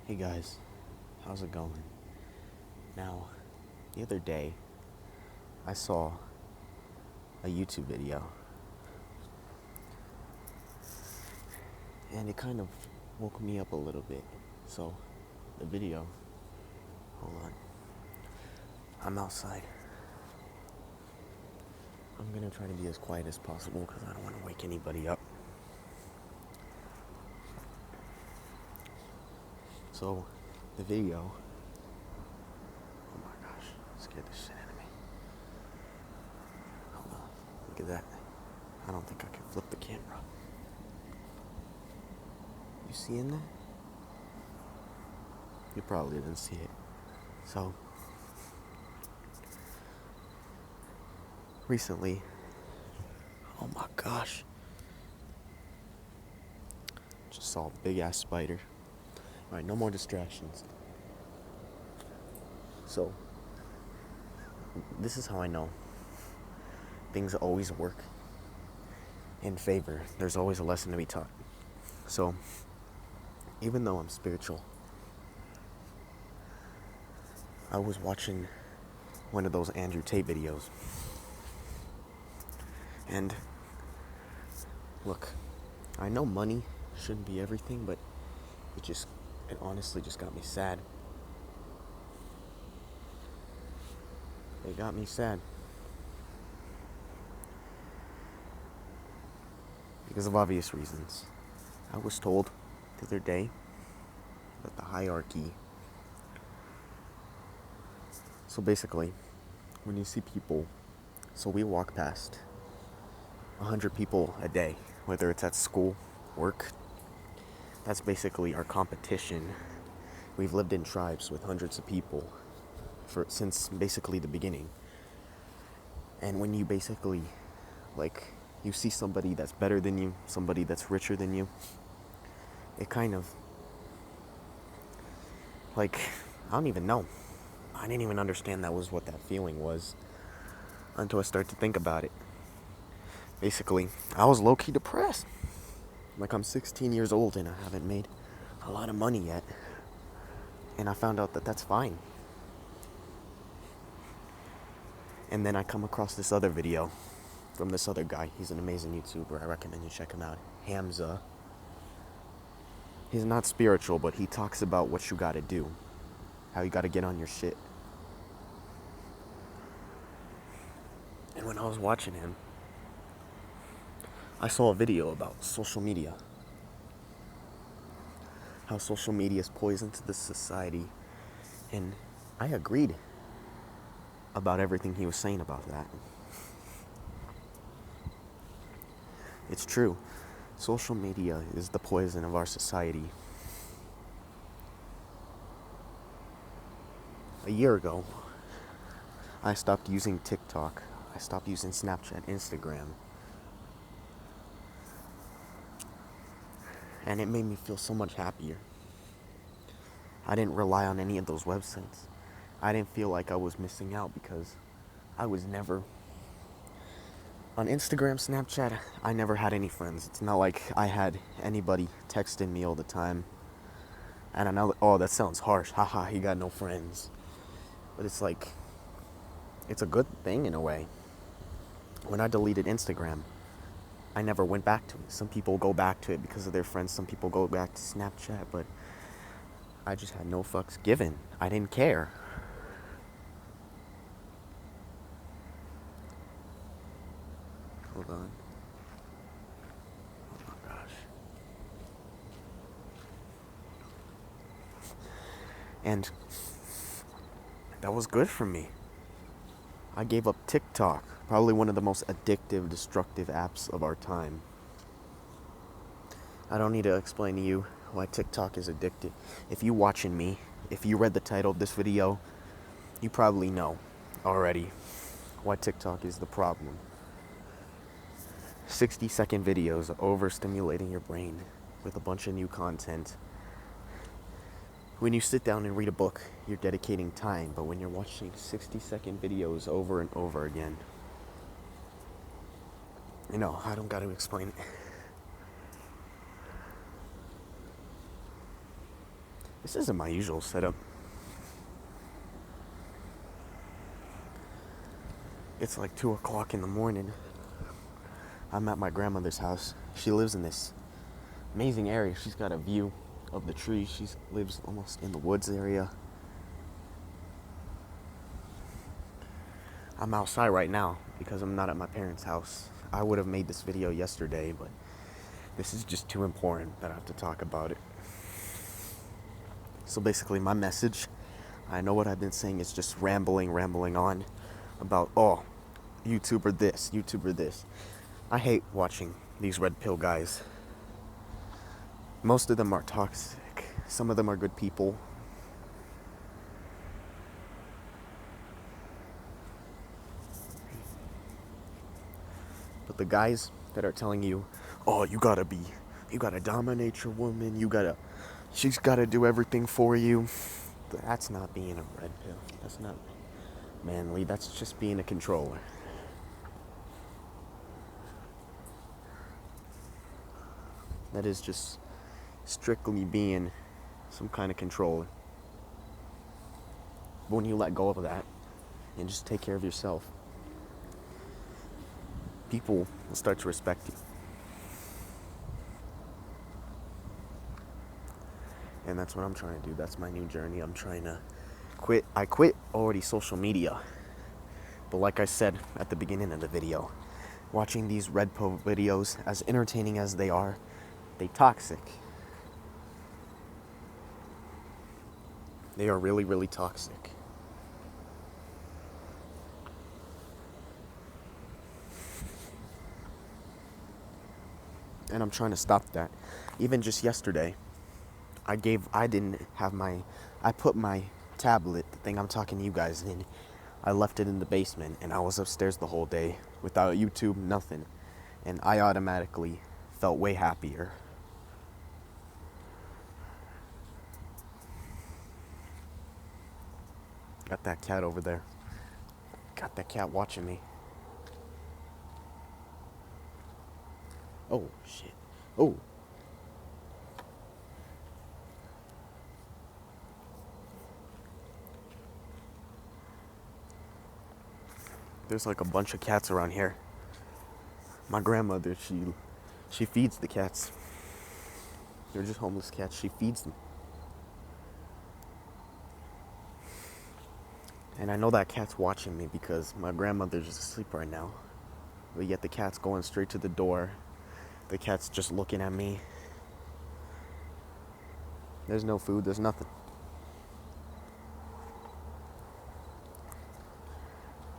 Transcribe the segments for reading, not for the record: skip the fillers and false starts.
Hey guys, how's it going? Now, the other day, I saw a YouTube video, and it kind of woke me up a little bit. So, the video, hold on, I'm outside. I'm gonna try to be as quiet as possible because I don't want to wake anybody up. So, the video, oh my gosh, scared the shit out of me. Hold on, look at that. I don't think I can flip the camera. You seeing that? You probably didn't see it. So, recently, oh my gosh, just saw a big ass spider. Alright, no more distractions. So, this is how I know things always work in favor. There's always a lesson to be taught. So, even though I'm spiritual, I was watching one of those Andrew Tate videos. And look, I know money shouldn't be everything, but it honestly just got me sad. It got me sad. Because of obvious reasons. I was told the other day that the hierarchy. So basically, when you see people, so we walk past 100 people a day, whether it's at school, work. That's basically our competition. We've lived in tribes with hundreds of people since basically the beginning. And when you basically, you see somebody that's better than you, somebody that's richer than you, it kind of, I don't even know. I didn't even understand that was what that feeling was until I started to think about it. Basically, I was low-key depressed. I'm 16 years old and I haven't made a lot of money yet. And I found out that that's fine. And then I come across this other video from this other guy. He's an amazing YouTuber. I recommend you check him out. Hamza. He's not spiritual, but he talks about what you gotta do. How you gotta get on your shit. And when I was watching him, I saw a video about social media. How social media is poison to the society. And I agreed about everything he was saying about that. It's true. Social media is the poison of our society. A year ago, I stopped using TikTok. I stopped using Snapchat, Instagram. And it made me feel so much happier. I didn't rely on any of those websites. I didn't feel like I was missing out because I was never... On Instagram, Snapchat, I never had any friends. It's not like I had anybody texting me all the time. And I know, oh, that sounds harsh. Haha, he got no friends. But it's it's a good thing in a way. When I deleted Instagram, I never went back to it. Some people go back to it because of their friends. Some people go back to Snapchat, but I just had no fucks given. I didn't care. Hold on. Oh my gosh. And that was good for me. I gave up TikTok, probably one of the most addictive, destructive apps of our time. I don't need to explain to you why TikTok is addictive. If you watching me, if you read the title of this video, you probably know already why TikTok is the problem. 60-second videos overstimulating your brain with a bunch of new content. When you sit down and read a book, you're dedicating time, but when you're watching 60-second videos over and over again, I don't gotta explain it. This isn't my usual setup. It's like 2 o'clock in the morning. I'm at my grandmother's house. She lives in this amazing area. She's got a view of the trees. She lives almost in the woods area. I'm outside right now because I'm not at my parents' house. I would have made this video yesterday, but this is just too important that I have to talk about it. So basically my message, I know what I've been saying is just rambling on about, oh, YouTuber this, YouTuber this. I hate watching these red pill guys. Most of them are toxic. Some of them are good people. But the guys that are telling you, oh, you gotta dominate your woman, she's gotta do everything for you. That's not being a red pill. That's not manly. That's just being a controller. That is just strictly being some kind of controller. But when you let go of that and just take care of yourself, people will start to respect you. And that's what I'm trying to do. That's my new journey. I'm trying to quit. I quit already social media. But like I said at the beginning of the video, watching these red pill videos, as entertaining as they are, they toxic. They are really, really toxic. And I'm trying to stop that. Even just yesterday, I put my tablet, the thing I'm talking to you guys in, I left it in the basement, and I was upstairs the whole day without YouTube, nothing. And I automatically felt way happier. Got that cat over there. Got that cat watching me. Oh, shit. Oh. There's like a bunch of cats around here. My grandmother, she feeds the cats. They're just homeless cats. She feeds them. And I know that cat's watching me because my grandmother's just asleep right now. But yet the cat's going straight to the door. The cat's just looking at me. There's no food, there's nothing.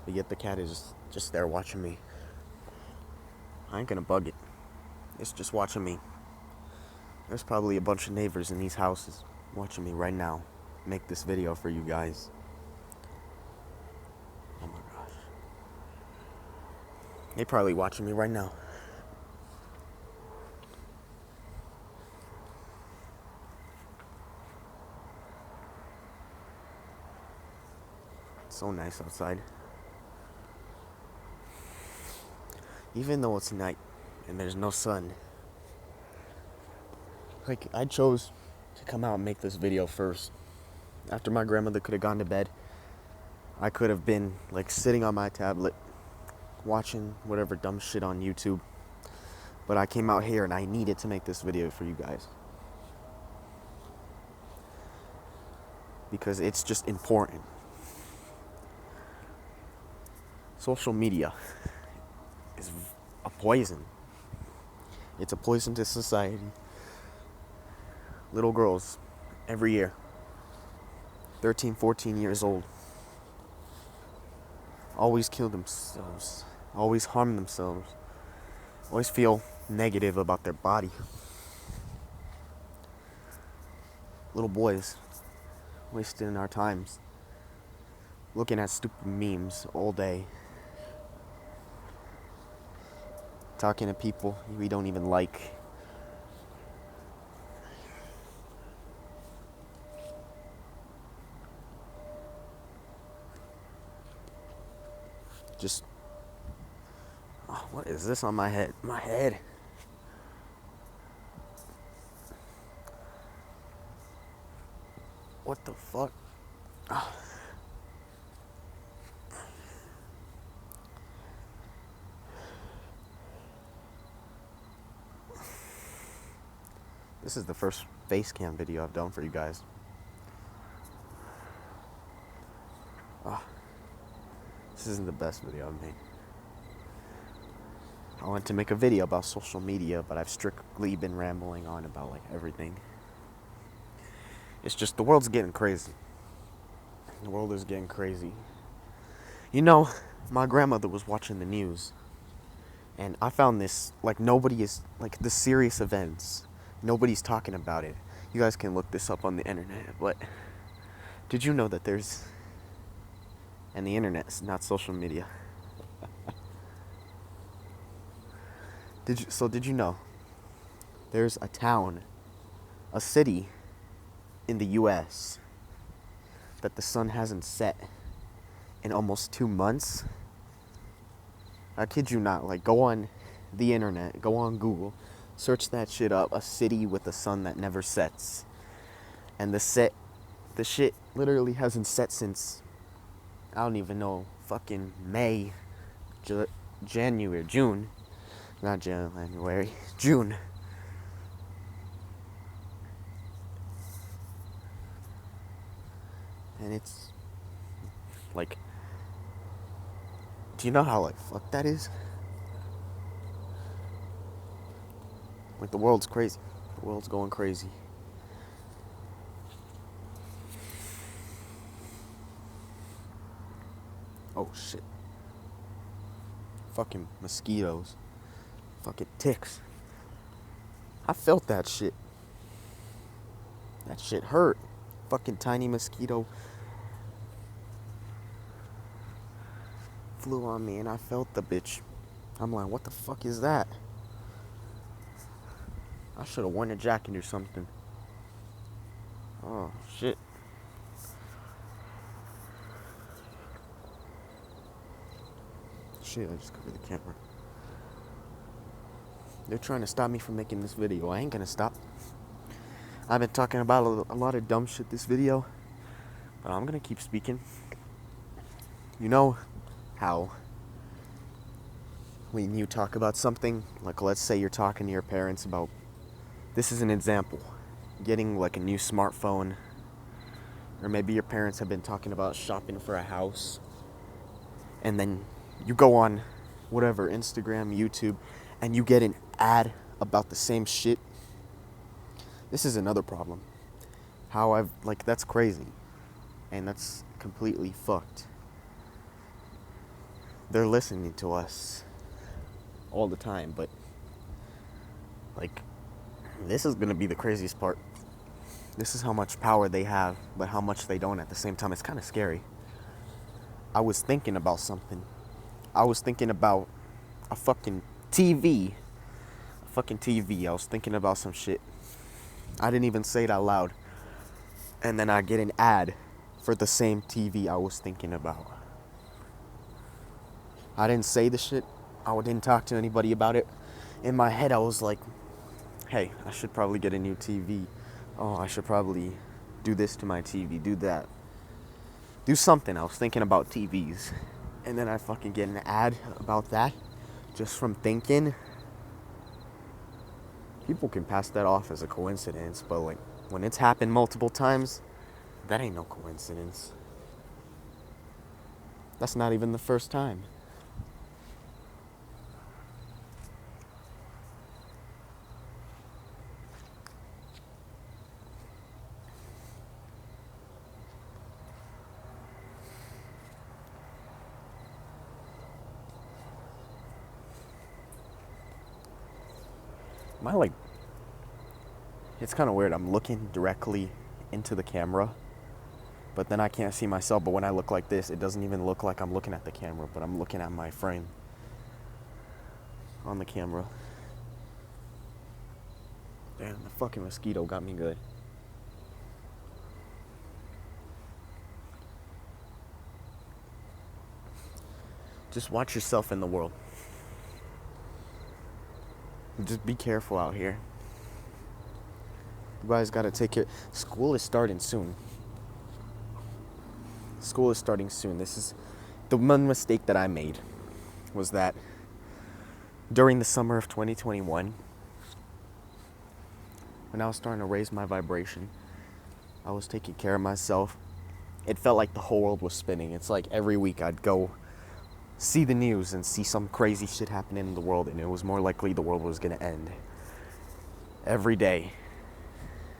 But yet the cat is just there watching me. I ain't gonna bug it. It's just watching me. There's probably a bunch of neighbors in these houses watching me right now make this video for you guys. Oh my gosh. They probably watching me right now. It's so nice outside. Even though it's night and there's no sun. Like, I chose to come out and make this video first. After my grandmother could have gone to bed, I could have been like sitting on my tablet watching whatever dumb shit on YouTube. But I came out here and I needed to make this video for you guys. Because it's just important. Social media is a poison. It's a poison to society. Little girls, every year, 13, 14 years old, always kill themselves, always harm themselves, always feel negative about their body. Little boys, wasting our times, looking at stupid memes all day, talking to people we don't even like. Just, oh, what is this on my head? My head. What the fuck? This is the first face cam video I've done for you guys. This isn't the best video I've made. I wanted to make a video about social media, but I've strictly been rambling on about like everything. It's just the world's getting crazy. The world is getting crazy. You know, my grandmother was watching the news, and I found this, like, nobody is, like, the serious events, nobody's talking about it. You guys can look this up on the internet, but did you know that there's, and the internet's not social media. Did you know there's a town, a city in the US that the sun hasn't set in almost 2 months? I kid you not. Like, go on the internet, go on Google, search that shit up, a city with a sun that never sets. And the shit literally hasn't set since, I don't even know, fucking May, January, June. Not January, June. And it's like, do you know how like fucked that is? Like, the world's crazy. The world's going crazy. Oh shit. Fucking mosquitoes. Fucking ticks. I felt that shit. That shit hurt. Fucking tiny mosquito flew on me and I felt the bitch. I'm like, what the fuck is that? I should have worn a jacket or something. Oh shit. Shit, I just covered the camera. They're trying to stop me from making this video. I ain't gonna stop. I've been talking about a lot of dumb shit this video, but I'm gonna keep speaking. You know how when you talk about something, like let's say you're talking to your parents about, this is an example, getting like a new smartphone, or maybe your parents have been talking about shopping for a house, and then you go on whatever, Instagram, YouTube, and you get an ad about the same shit. This is another problem. That's crazy. And that's completely fucked. They're listening to us all the time, but like, this is gonna be the craziest part. This is how much power they have, but how much they don't at the same time. It's kind of scary. I was thinking about something. I was thinking about a fucking TV. I was thinking about some shit. I didn't even say it out loud. And then I get an ad for the same TV I was thinking about. I didn't say the shit. I didn't talk to anybody about it. In my head, I was like, hey, I should probably get a new TV. Oh, I should probably do this to my TV, do that. Do something. I was thinking about TVs. And then I fucking get an ad about that just from thinking. People can pass that off as a coincidence, but like, when it's happened multiple times, that ain't no coincidence. That's not even the first time. It's kind of weird. I'm looking directly into the camera, but then I can't see myself. But when I look like this, it doesn't even look like I'm looking at the camera, but I'm looking at my frame on the camera. Damn, the fucking mosquito got me good. Just watch yourself in the world. Just be careful out here. You guys gotta take care. School is starting soon. School is starting soon. This is the one mistake that I made was that during the summer of 2021, when I was starting to raise my vibration, I was taking care of myself. It felt like the whole world was spinning. It's like every week I'd go see the news and see some crazy shit happening in the world, and it was more likely the world was gonna end. Every day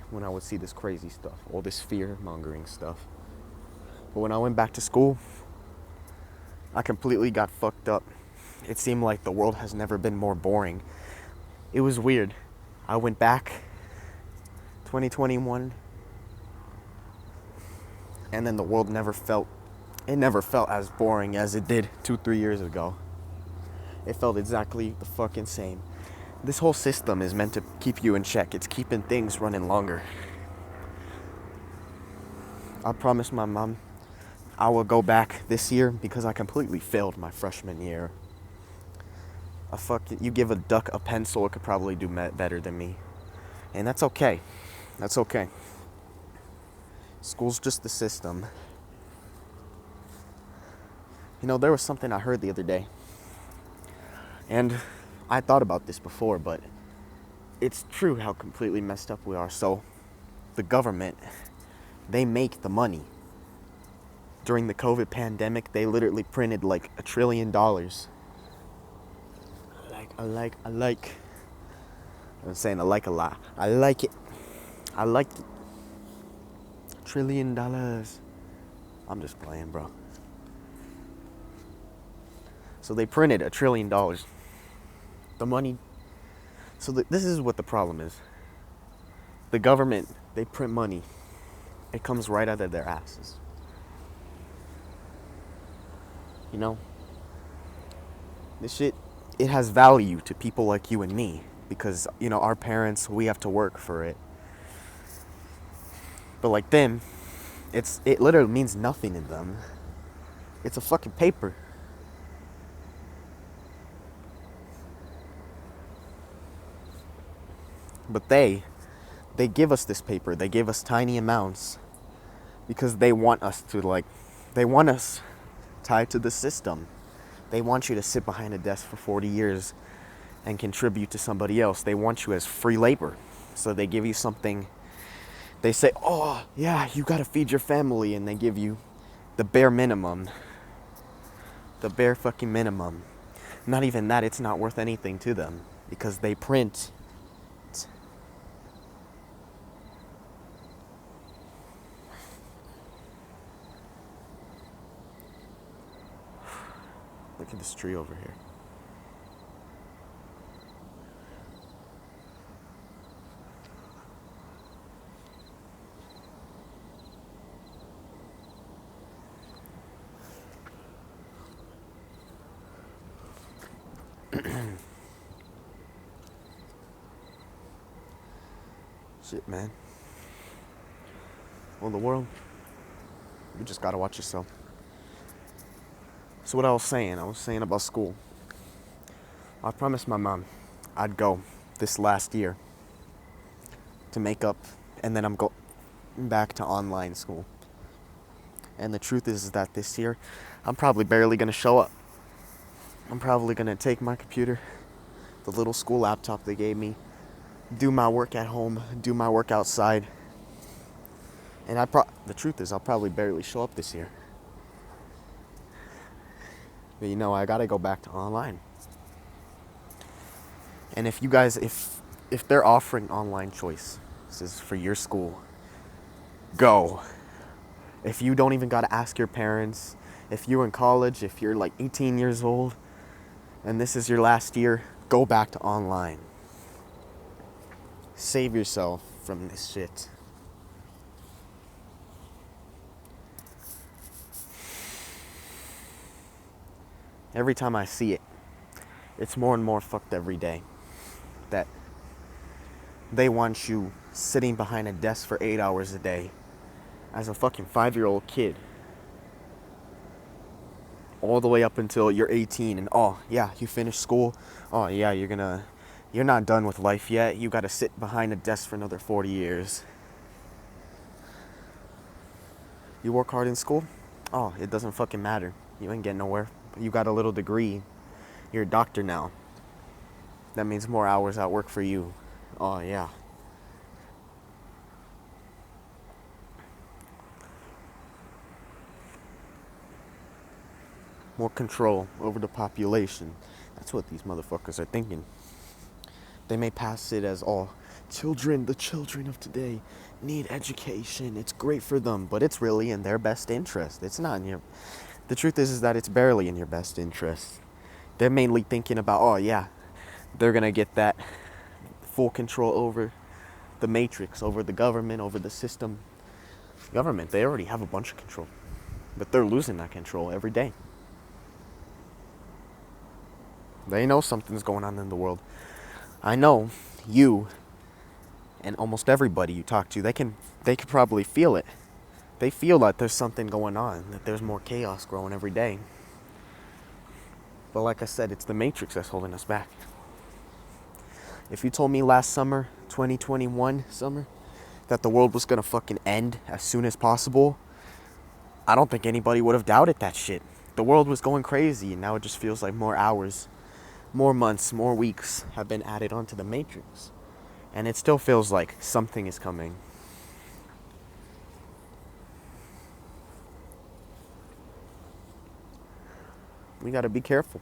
when I would see this crazy stuff, all this fear-mongering stuff. But when I went back to school, I completely got fucked up. It seemed like the world has never been more boring. It was weird. I went back 2021, and then the world never felt as boring as it did 2-3 years ago. It felt exactly the fucking same. This whole system is meant to keep you in check. It's keeping things running longer. I promised my mom I will go back this year because I completely failed my freshman year. You give a duck a pencil, it could probably do better than me. And that's okay. That's okay. School's just the system. You know, there was something I heard the other day. And I thought about this before, but it's true how completely messed up we are. So, the government, they make the money. During the COVID pandemic, they literally printed like $1 trillion. I'm saying I like a lot. I like it. I like it. $1 trillion. I'm just playing, bro. So they printed $1 trillion. The money. So this is what the problem is. The government, they print money. It comes right out of their asses. You know? This shit, it has value to people like you and me. Because, you know, our parents, we have to work for it. But like them, it literally means nothing to them. It's a fucking paper. But they give us this paper. They give us tiny amounts because they want us tied to the system. They want you to sit behind a desk for 40 years and contribute to somebody else. They want you as free labor. So they give you something. They say, oh, yeah, you gotta feed your family. And they give you the bare minimum. The bare fucking minimum. Not even that, it's not worth anything to them. Because they print. Look at this tree over here. Shit, man. Well, the world, you just gotta watch yourself. So what I was saying about school. I promised my mom I'd go this last year to make up, and then I'm going back to online school. And the truth is that this year, I'm probably barely gonna show up. I'm probably gonna take my computer, the little school laptop they gave me, do my work at home, do my work outside. And the truth is I'll probably barely show up this year. But you know, I gotta go back to online. And if you guys, if they're offering online choices for your school, go. If you don't even gotta ask your parents, if you're in college, if you're like 18 years old, and this is your last year, go back to online. Save yourself from this shit. Every time I see it, it's more and more fucked every day. That they want you sitting behind a desk for 8 hours a day as a fucking 5-year-old kid. All the way up until you're 18 and oh yeah, you finished school. Oh yeah, you're not done with life yet. You gotta sit behind a desk for another 40 years. You work hard in school? Oh, it doesn't fucking matter. You ain't getting nowhere. You got a little degree. You're a doctor now. That means more hours at work for you. Oh, yeah. More control over the population. That's what these motherfuckers are thinking. They may pass it as, oh, the children of today need education. It's great for them, but it's really in their best interest. It's not in your... The truth is that it's barely in your best interest. They're mainly thinking about, oh, yeah, they're going to get that full control over the matrix, over the government, over the system. Government, they already have a bunch of control, but they're losing that control every day. They know something's going on in the world. I know you and almost everybody you talk to, they could probably feel it. They feel that there's something going on, that there's more chaos growing every day. But like I said, it's the matrix that's holding us back. If you told me last summer, 2021 summer, that the world was gonna fucking end as soon as possible, I don't think anybody would have doubted that shit. The world was going crazy, and now it just feels like more hours, more months, more weeks have been added onto the matrix. And it still feels like something is coming. We gotta be careful.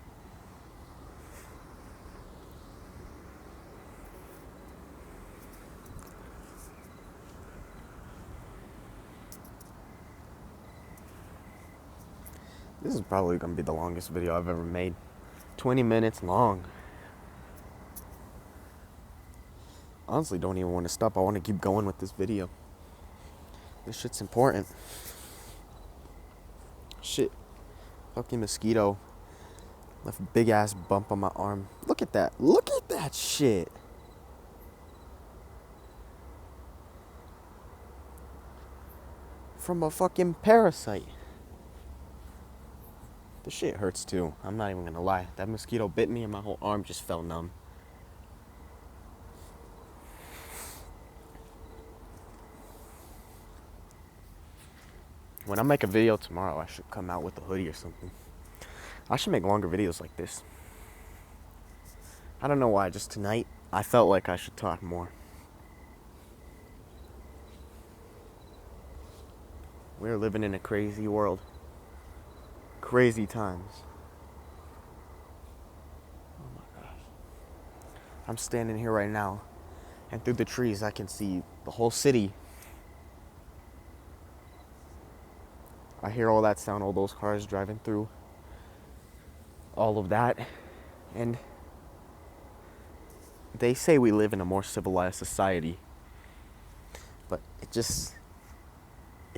This is probably gonna be the longest video I've ever made. 20 minutes long. Honestly, don't even want to stop. I want to keep going with this video. This shit's important. Shit. Fucking mosquito left a big ass bump on my arm. Look at that. Look at that shit. From a fucking parasite. The shit hurts too. I'm not even gonna lie. That mosquito bit me and my whole arm just felt numb. When I make a video tomorrow, I should come out with a hoodie or something. I should make longer videos like this. I don't know why, just tonight, I felt like I should talk more. We're living in a crazy world. Crazy times. Oh my gosh. I'm standing here right now, and through the trees I can see the whole city. I hear all that sound, all those cars driving through. All of that. And they say we live in a more civilized society. But it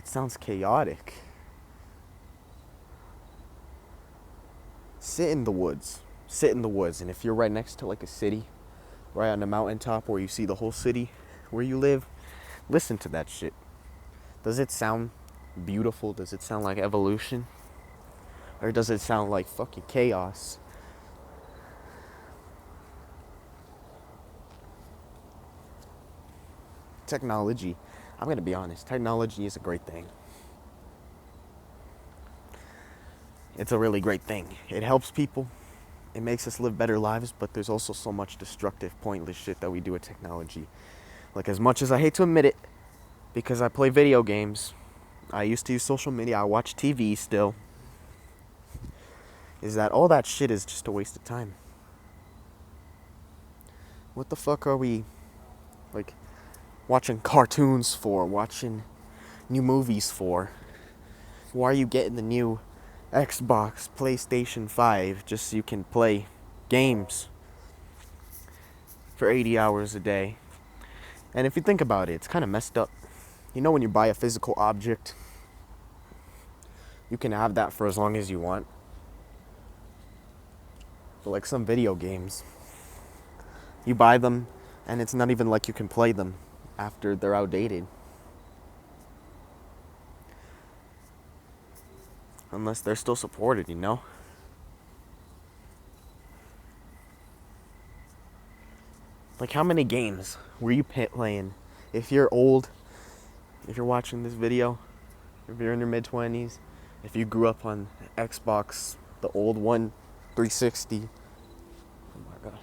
sounds chaotic. Sit in the woods. Sit in the woods. And if you're right next to like a city, right on the mountaintop where you see the whole city where you live, listen to that shit. Does it sound beautiful? Does it sound like evolution? Or does it sound like fucking chaos? Technology, I'm gonna be honest, technology is a great thing. It's a really great thing. It helps people. It makes us live better lives, but there's also so much destructive, pointless shit that we do with technology. Like, as much as I hate to admit it, because I play video games, I used to use social media, I watch TV still, is that all that shit is just a waste of time. What the fuck are we, like, watching cartoons for, watching new movies for? Why are you getting the new Xbox, PlayStation 5, just so you can play games for 80 hours a day? And if you think about it, it's kind of messed up. You know, when you buy a physical object, you can have that for as long as you want. But like some video games, you buy them and it's not even like you can play them after they're outdated. Unless they're still supported, you know? Like, how many games were you playing? If you're old, if you're watching this video, if you're in your mid-20s, If you grew up on Xbox, the old one, 360, oh my gosh,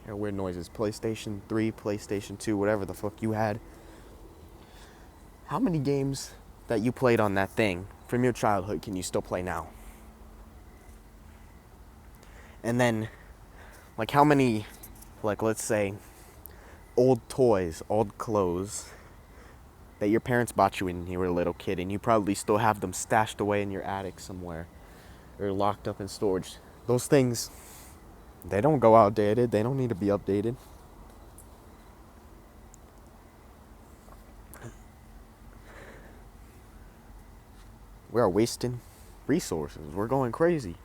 hear weird noises, PlayStation 3, PlayStation 2, whatever the fuck you had, how many games that you played on that thing from your childhood can you still play now? And then, like, how many, like, let's say, old toys, old clothes that your parents bought you when you were a little kid, and you probably still have them stashed away in your attic somewhere or locked up in storage. Those things, they don't go outdated. They don't need to be updated. We are wasting resources. We're going crazy.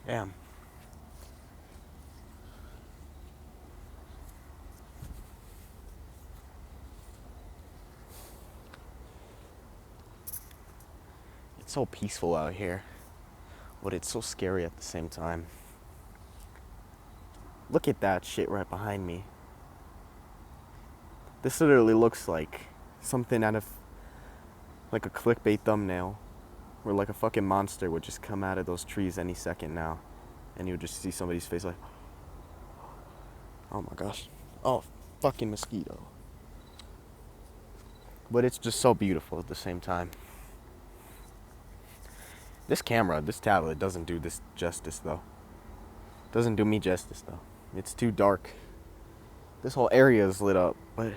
Damn. It's so peaceful out here, but it's so scary at the same time. Look at that shit right behind me. This literally looks like something out of like a clickbait thumbnail where like a fucking monster would just come out of those trees any second now, and you would just see somebody's face like, oh my gosh, oh, fucking mosquito. But it's just so beautiful at the same time. This camera, this tablet doesn't do this justice though. Doesn't do me justice though. It's too dark. This whole area is lit up, but